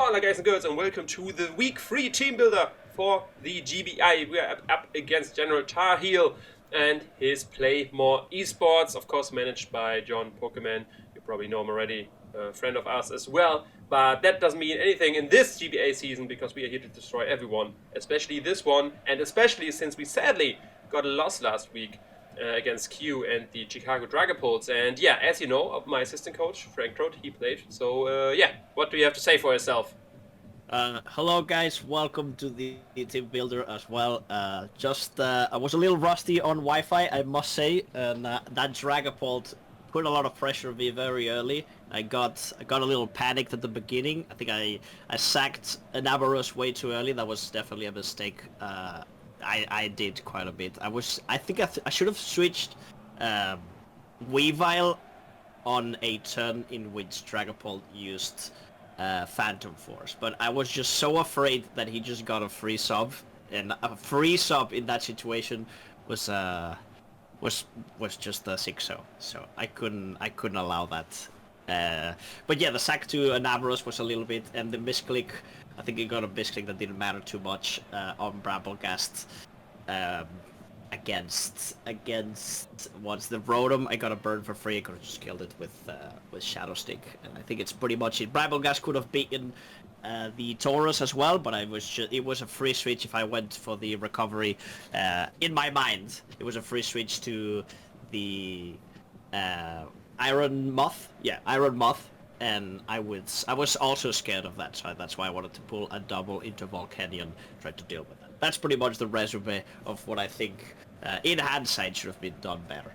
Hola guys and girls, and welcome to the week 3 team builder for the GBA. We are up against General Tarheel and his Playmore Esports, of course managed by John Pokemon. You probably know him already, a friend of ours as well. But that doesn't mean anything in this GBA season because we are here to destroy everyone, especially this one, and especially since we sadly got a loss last week against Q and the Chicago Dragapults. And yeah, as you know, my assistant coach, Frank Trout, he played. So yeah, what do you have to say for yourself? Hello guys, welcome to the team builder as well. I was a little rusty on Wi-Fi, I must say, and that Dragapult put a lot of pressure on me very early. I got a little panicked at the beginning. I think I sacked ENAMORUS way too early. That was definitely a mistake. I did quite a bit. I should have switched Weavile on a turn in which Dragapult used Phantom Force, but I was just so afraid that he just got a free sub, and a free sub in that situation was just a 6-0, so I couldn't allow that. But yeah, the sack to ENAMORUS was a little bit, and the misclick, I think he got a misclick that didn't matter too much on Bramblegast. Against once the Rotom, I got a burn for free. I could have just killed it with Shadow Stick, and I think it's pretty much it. Bramblegast could have beaten the Taurus as well, but it was a free switch if I went for the recovery. In my mind, it was a free switch to the Iron Moth. Yeah, Iron Moth, and I was also scared of that, so that's why I wanted to pull a double into Volcanion, try to deal with that. That's pretty much the resume of what I think in hindsight should have been done better.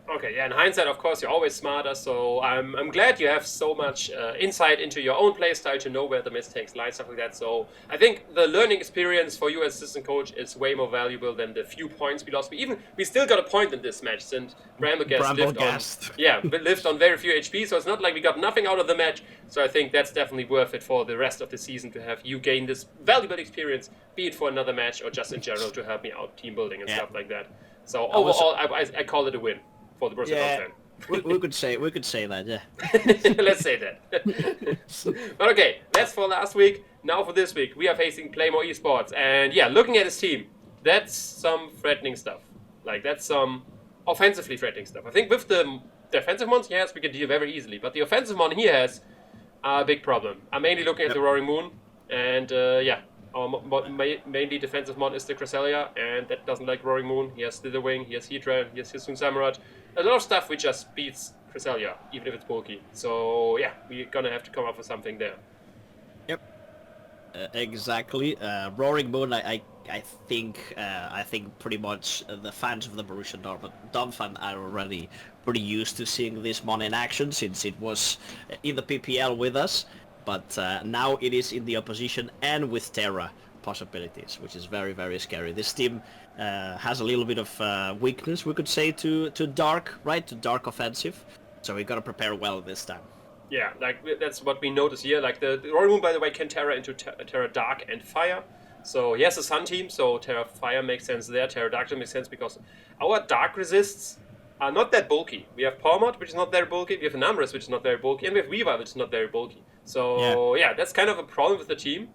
Okay, yeah, in hindsight, of course, you're always smarter, so I'm glad you have so much insight into your own playstyle to know where the mistakes lie, stuff like that. So I think the learning experience for you as assistant coach is way more valuable than the few points we lost. We still got a point in this match, since Bramblegast lived on very few HP, so it's not like we got nothing out of the match. So I think that's definitely worth it for the rest of the season to have you gain this valuable experience, be it for another match or just in general to help me out team building and stuff like that. So overall, I call it a win for the Borussia Donphan. we could say that, yeah. Let's say that. But okay, that's for last week. Now for this week, we are facing Playmore Esports, and yeah, looking at his team, that's some threatening stuff. Like, that's some offensively threatening stuff. I think with the defensive ones he has, we can deal very easily, but the offensive one he has a big problem. I'm mainly looking at the Roaring Moon, and yeah, our mainly defensive mon is the Cresselia, and that doesn't like Roaring Moon. He has Slitherwing, he has Heatran, he has Hissoon Samurott. A lot of stuff which just beats Cresselia, even if it's bulky. So yeah, we're gonna have to come up with something there. Yep. Exactly. Roaring Moon, I think pretty much the fans of the Borussia Donphan are already pretty used to seeing this mon in action, since it was in the PPL with us. But now it is in the opposition and with Terra possibilities, which is very, very scary. This team has a little bit of weakness, we could say, to Dark, right? To Dark offensive. So we gotta prepare well this time. Yeah, like that's what we notice here. Like the Roaring Moon, by the way, can Terra into Terra Dark and Fire. So he has a Sun team, so Terra Fire makes sense there. Terra Dark makes sense because our Dark resists are not that bulky. We have Palmot, which is not very bulky. We have ENAMORUS, which is not very bulky, and we have Weavile, which is not very bulky. So yeah, that's kind of a problem with the team,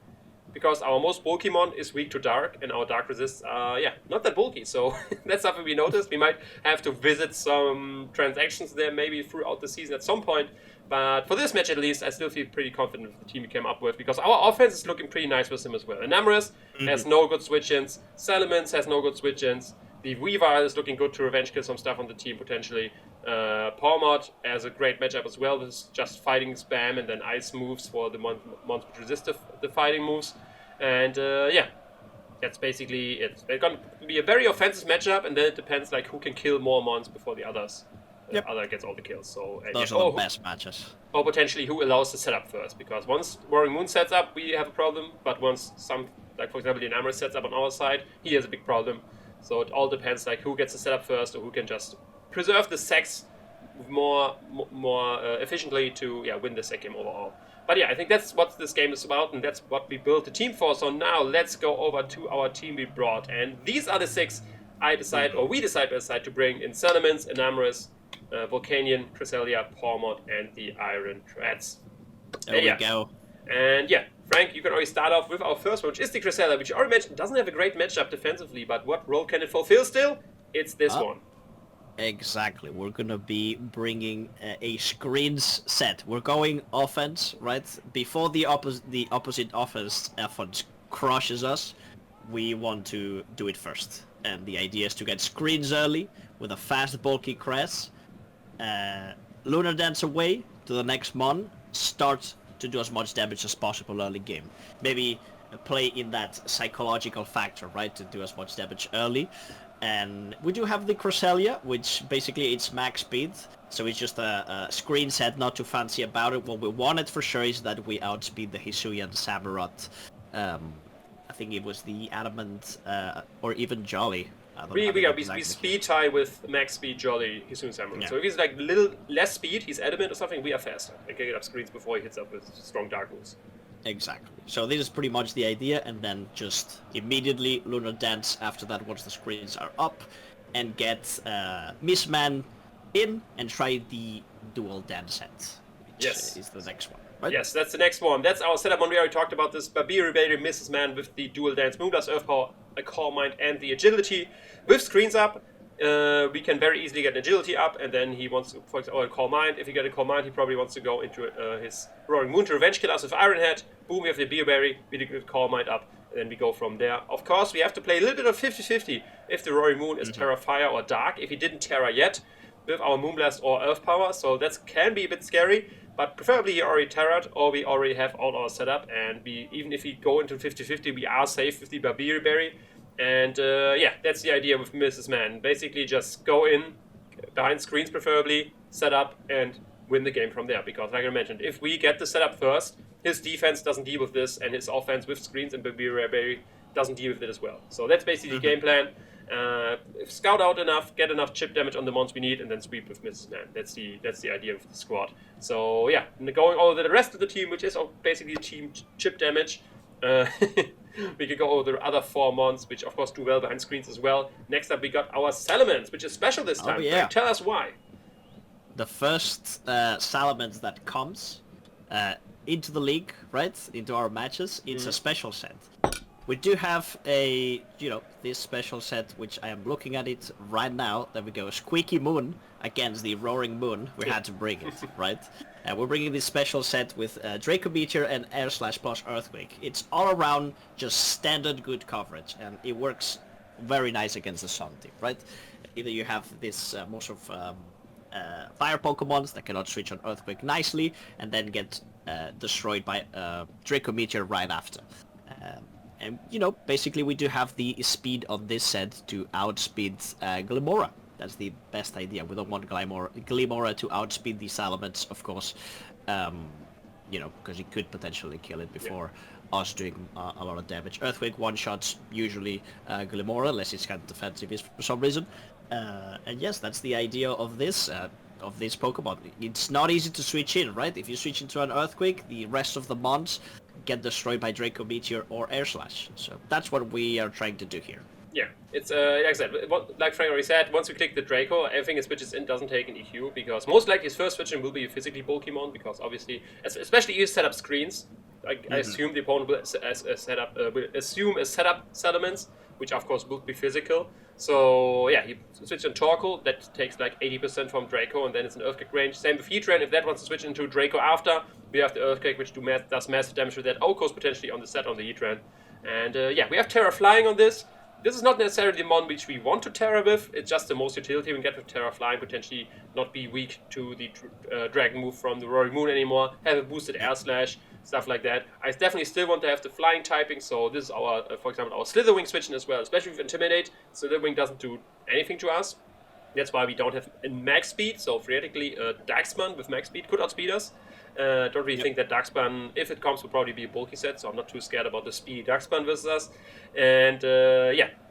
because our most bulky mon is weak to Dark, and our Dark resists are not that bulky. So that's something we noticed. We might have to visit some transactions there maybe throughout the season at some point. But for this match at least, I still feel pretty confident with the team we came up with, because our offense is looking pretty nice with him as well. ENAMORUS has no good switch-ins. Salamence has no good switch-ins. The Weavile is looking good to revenge kill some stuff on the team potentially. Palmot has a great matchup as well. This is just fighting spam and then ice moves for the mons which resist the fighting moves. And yeah, that's basically it. It's going to be a very offensive matchup, and then it depends like who can kill more mons before the others. The other gets all the kills. So those are the best matches. Or potentially who allows the setup first, because once Roaring Moon sets up, we have a problem. But once like for example, the ENAMORUS sets up on our side, he has a big problem. So it all depends like who gets the setup first, or who can just preserve the sacks more efficiently to win the sack game overall. But yeah, I think that's what this game is about, and that's what we built the team for. So now let's go over to our team we brought, and these are the 6 we decide to bring in: Salamence, ENAMORUS, Volcanion, Cresselia, Palmot, and the Iron Treads. There we go. And yeah, Frank, you can already start off with our first one, which is the Cresselia, which you already mentioned doesn't have a great matchup defensively, but what role can it fulfill still? It's this one. Exactly. We're going to be bringing a screens set. We're going offense, right? Before the opposite offense crushes us, we want to do it first. And the idea is to get screens early with a fast, bulky Cress, Lunar Dance away to the next Mon, start to do as much damage as possible early game. Maybe play in that psychological factor, right? To do as much damage early. And we do have the Cresselia, which basically it's max speed, so it's just a screen set, not too fancy about it. What we wanted for sure is that we outspeed the Hisuian Samurott. I think it was the Adamant, or even Jolly. We speed tie with max speed Jolly Hisuian Samurott. Yeah. So if he's like a little less speed, he's Adamant or something, we are faster. And can get up screens before he hits up with strong Dark moves. Exactly. So this is pretty much the idea, and then just immediately Lunar Dance after that once the screens are up, and get Missman in and try the dual dance set, which is the next one. Right? Yes, that's the next one. That's our setup one. We already talked about this. Babiri Baby Mrs. Man with the dual dance, Moonblast, Earth Power, a Calm Mind, and the agility. With screens up, we can very easily get an agility up, and then he wants to, for example, a Calm Mind. If he get a Calm Mind, he probably wants to go into his Roaring Moon to revenge kill us with Iron Head. Boom, we have the Beerberry, we get Calm Mind up, and then we go from there. Of course, we have to play a little bit of 50-50 if the Roaring Moon is Terra Fire or Dark. If he didn't Terra yet, with our Moonblast or Earth Power, so that can be a bit scary, but preferably he already Terra'd, or we already have all our setup, and even if we go into 50-50, we are safe with the Babiri Berry. And that's the idea with Mrs. Man. Basically just go in, behind screens preferably, set up, and win the game from there. Because like I mentioned, if we get the setup first, his defense doesn't deal with this, and his offense with screens and Babiri doesn't deal with it as well. So that's basically the game plan. Scout out enough, get enough chip damage on the mons we need, and then sweep with Mrs. Man. That's the idea of the squad. So yeah, going over the rest of the team, which is basically team chip damage. We could go over the other 4 mons, which of course do well behind screens as well. Next up we got our Salamence, which is special this time. Frank, tell us why. The first Salamence that comes into the league, right, into our matches, it's a special set. We do have this special set, which I am looking at it right now. There we go, Squeaky Moon against the Roaring Moon. We had to bring it, right? We're bringing this special set with Draco Meteor and Air Slash plus Earthquake. It's all around just standard good coverage, and it works very nice against the Sun team, right? Either you have this most of fire Pokemons that cannot switch on Earthquake nicely, and then get destroyed by Draco Meteor right after. And, basically we do have the speed on this set to outspeed Glimmora. That's the best idea. We don't want Glimmora to outspeed the Salamence, of course, because it could potentially kill it before us doing a lot of damage. Earthquake one-shots usually Glimmora, unless it's kind of defensive for some reason. And yes, that's the idea of this Pokemon. It's not easy to switch in, right? If you switch into an Earthquake, the rest of the mons get destroyed by Draco Meteor or Air Slash. So that's what we are trying to do here. Yeah, it's like I said, like Frank already said, once we click the Draco, everything it switches in doesn't take an EQ, because most likely his first switching will be a physically bulky mon, because obviously, especially if you set up screens, I assume the opponent will assume a setup Salamence, which of course will be physical. So yeah, he switches on Torkoal, that takes like 80% from Draco, and then it's an Earthquake range. Same with Heatran, if that wants to switch into Draco after, we have the Earthquake, which does massive damage with that Okos potentially on the set on the Heatran. And we have Terra Flying on this. This is not necessarily the mon which we want to Terra with, it's just the most utility we can get with Terra Flying, potentially not be weak to the Dragon move from the Roaring Moon anymore, have a boosted Air Slash, stuff like that. I definitely still want to have the Flying typing, so this is our, for example, our Slitherwing switching as well, especially with Intimidate. Slitherwing doesn't do anything to us. That's why we don't have max speed, so theoretically Darkspan with max speed could outspeed us. Don't really think that Darkspan, if it comes, will probably be a bulky set, so I'm not too scared about the speedy Darkspan versus us. And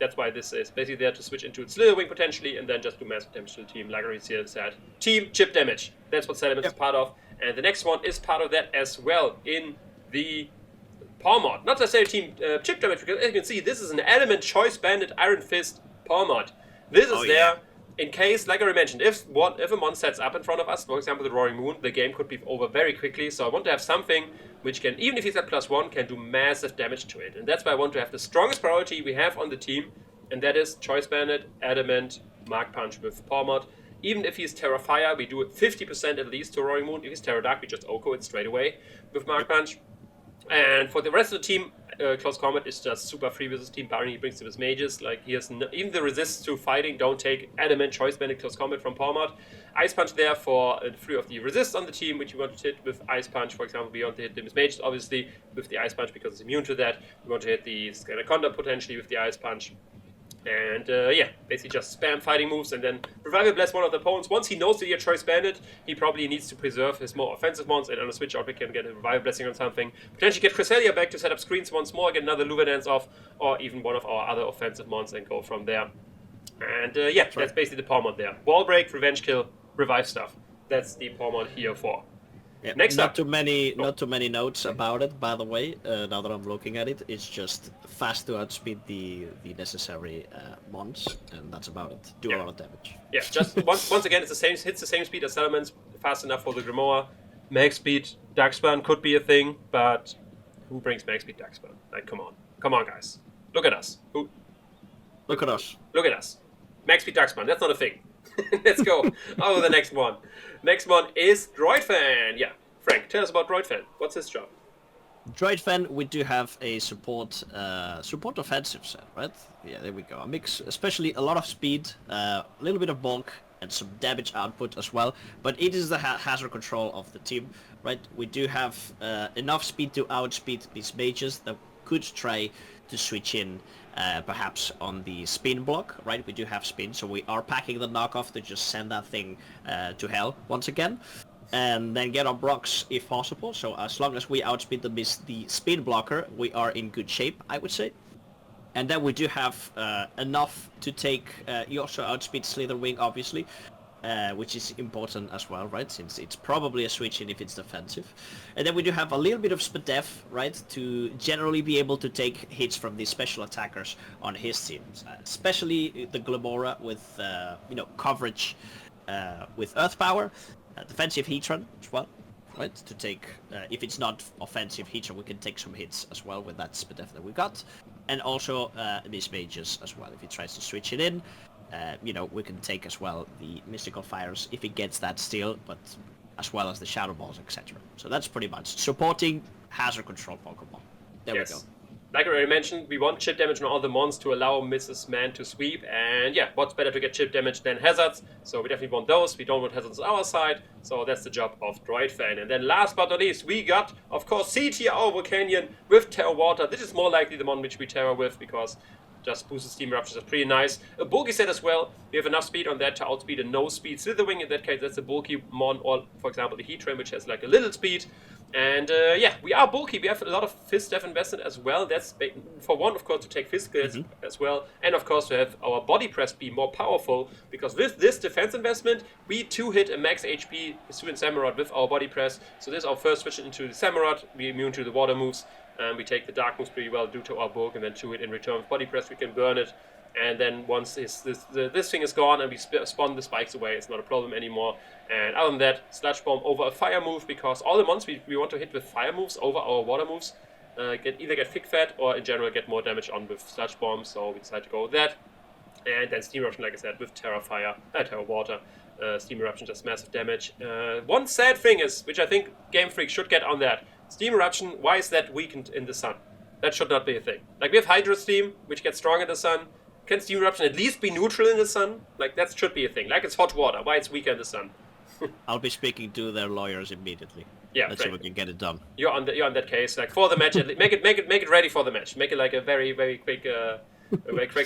that's why this is basically there to switch into Slitherwing potentially, and then just do massive damage to the team, like I already said. Team chip damage, that's what Salamence is part of. And the next one is part of that as well in the Paw Mod. Not necessarily team chip damage, because as you can see, this is an Element Choice Bandit Iron Fist Paw Mod. This is there in case, like I already mentioned, if a mon sets up in front of us, for example the Roaring Moon, the game could be over very quickly. So I want to have something which can, even if he's at +1, can do massive damage to it. And that's why I want to have the strongest priority we have on the team, and that is Choice Bandit, Adamant, Mark Punch with Paw Mod. Even if he's Terra Fire, we do it 50% at least to Roaring Moon. If he's Terra Dark, we just Oko it straight away with Mark Punch. And for the rest of the team, Close Combat is just super free with his team, barring he brings to his mages. Like, he has even the resists to fighting don't take Adamant, Choice Bandit, Close Combat from Palmot. Ice Punch there for free of the resists on the team, which you want to hit with Ice Punch. For example, we want to hit his mages, obviously, with the Ice Punch because it's immune to that. We want to hit the Anaconda potentially with the Ice Punch. And yeah, basically just spam fighting moves and then Revival Bless one of the opponents. Once he knows that you're Choice Bandit, he probably needs to preserve his more offensive mons, and on a switch out we can get a Revival Blessing on something. Potentially get Cresselia back to set up screens once more, get another Luvidance off, or even one of our other offensive mons and go from there. And yeah, that's basically the Palmon there. Wall Break, Revenge Kill, Revive stuff. That's the Palmon here for. Yeah, Next not up. too many notes about it, by the way. Now that I'm looking at it, it's just fast to outspeed the necessary mons, and that's about it. Do a lot of damage. Yeah, just once again, hits the same speed as Salamence, fast enough for the Grimoire. Max speed Darkspan could be a thing, but who brings max speed Darkspan? Like, come on, guys, look at us. Look at us. Look at us. Max speed Darkspan. That's not a thing. Let's go. Oh, the next one. Next one is Droidfan. Yeah, Frank, tell us about Droidfan. What's his job? Droidfan, we do have a support offensive set, right? Yeah, there we go. A mix, especially a lot of speed, a little bit of bulk, and some damage output as well. But it is the hazard control of the team, right? We do have enough speed to outspeed these mages that could try to switch in perhaps on the spin block, right? We do have spin, so we are packing the knockoff to just send that thing to hell once again. And then get on blocks if possible. So as long as we outspeed the spin blocker, we are in good shape, I would say. And then we do have enough to take, you also outspeed Slitherwing, obviously, which is important as well, right? Since it's probably a switch in if it's defensive. And then we do have a little bit of Spadef, right? To generally be able to take hits from the special attackers on his teams. Especially the Glamora with, coverage with Earth Power. Defensive Heatran as well, right? To take, if it's not offensive Heatran, we can take some hits as well with that Spadef that we got. And also Miss Mages as well. If he tries to switch it in, we can take as well the Mystical Fires if he gets that still, but as well as the Shadow Balls, etc. So that's pretty much supporting hazard control Pokemon. There we go. Like I already mentioned, we want chip damage on all the mons to allow Mrs. Man to sweep, and yeah, what's better to get chip damage than hazards, so we definitely want those. We don't want hazards on our side, so that's the job of Droidfan. And then last but not least, we got, of course, C-Tier our Volcanion with Terra Water. This is more likely the mon which we Terra with, because just boosted Steam Eruptions is pretty nice. A bulky set as well. We have enough speed on that to outspeed a no speed Slitherwing. In that case, that's a bulky mon, or for example the Heatran, which has like a little speed. And yeah, we are bulky. We have a lot of Fizz Def invested as well. That's for one, of course, to take Fizz skills as well. And of course to have our body press be more powerful. Because with this defense investment, we 2-hit a max HP Student Samurott with our body press. So this is our first switch into the Samurott. We're immune to the water moves. And we take the dark moves pretty well due to our bulk. And then 2-hit in return with body press, we can burn it. And then once this thing is gone and we spawn the spikes away, it's not a problem anymore. And other than that, Sludge Bomb over a fire move, because all the mons we want to hit with fire moves over our water moves either get Thick Fat or in general get more damage on with Sludge Bomb, so we decided to go with that. And then Steam Eruption, like I said, with Terra Water. Steam Eruption does massive damage. One sad thing is, which I think Game Freak should get on that, Steam Eruption, why is that weakened in the sun? That should not be a thing. Like, we have Hydro Steam, which gets strong in the sun. Can Steam Eruption at least be neutral in the sun? Like, that should be a thing. Like, it's hot water. Why it's weaker in the sun? I'll be speaking to their lawyers immediately. Yeah, let's see if we can get it done. You're on that case. Like, for the match, make it ready for the match. Make it like a very very quick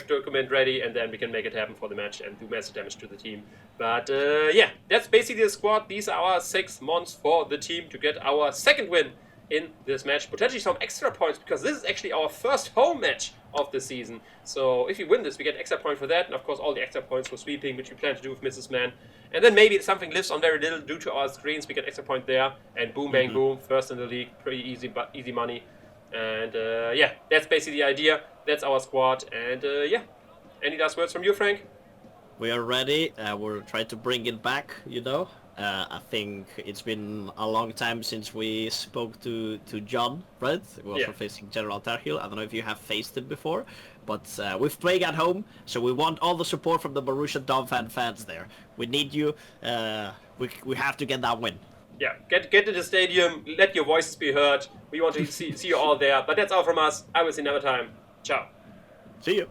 document ready, and then we can make it happen for the match and do massive damage to the team. But yeah, that's basically the squad. These are our 6 mons for the team to get our second win in this match. Potentially some extra points, because this is actually our first home match of the season. So if we win this, we get extra point for that, and of course all the extra points for sweeping, which we plan to do with Mrs. Man. And then maybe something lives on very little due to our screens, we get extra point there, and boom bang boom, first in the league, pretty easy money. And yeah, that's basically the idea. That's our squad, and yeah. Any last words from you, Frank? We are ready. We're trying to bring it back, you know. I think it's been a long time since we spoke to John, right? We also facing General Tarheel. I don't know if you have faced him before, but we've played at home, so we want all the support from the Borussia Donphan fans there. We need you. We have to get that win. Yeah, get to the stadium, let your voices be heard. We want to see you all there. But that's all from us. I will see you another time. Ciao. See you.